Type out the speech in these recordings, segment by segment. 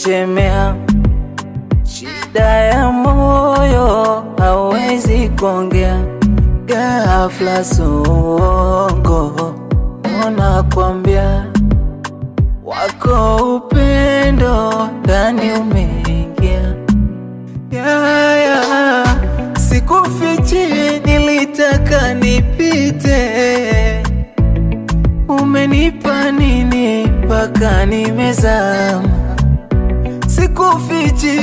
chechemea, shida ya moyo hawezi kuongea. Ghafla songo unakwambia wako upendo ndani umeingia. Sikufichi, nilitaka nipite. Umenipa nini mpaka nimezama? Sikufichi,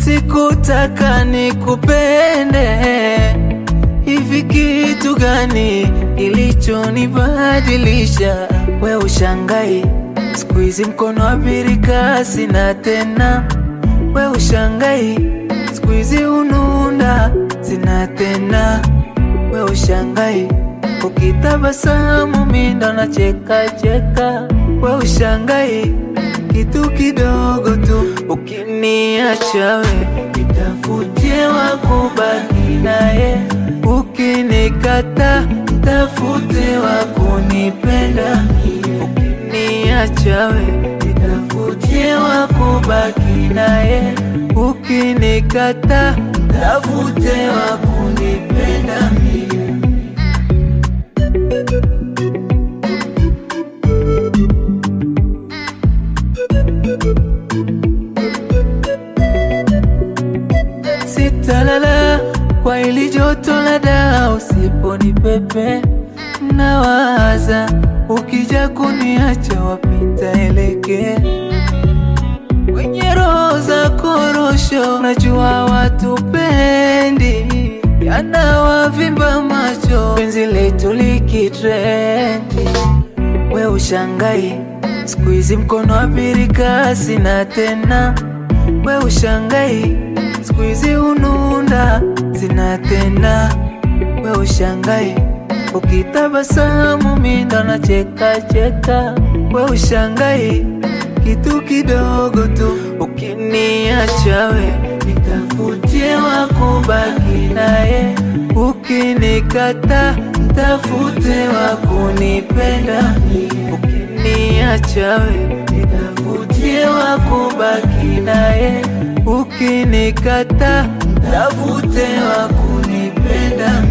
sikutaka nikupende. Hivi kitu gani kilichonibadilisha? We ushangai, siku hizi mkono wa birika sina tena. We ushangai, siku hizi ununda sina tena. We ushangai, ukitabasamu mimi ndo nacheka cheka. We ushangai, kitu kidogo tu ukiniacha we nitafutie wa kubaki naye. Ukinikata tafute wa kunipenda. Ukiniacha we nitafutie wa kubaki naye. Ukinikata tafute wa kunipenda. Sitalala kwa ili joto la daa, usiponipepe nawaza. Ukija kuniacha wapita eleke kwenye roho za korosho. Najua watu pendi, yanawavimba macho penzi letu likitrendi. We ushangai, siku hizi mkono wa birika sina tena. We ushangai, siku hizi ununda sina tena. We ushangai, ukitabasamu mimi ndo nacheka cheka. We ushangai, kitu kidogo tu ukiniacha we nitafutie wa kubaki naye. Ukinikata tafute wa kunipenda. Ukiniacha we nitafutie wa kubaki naye. Ukinikata tafute wa kunipenda.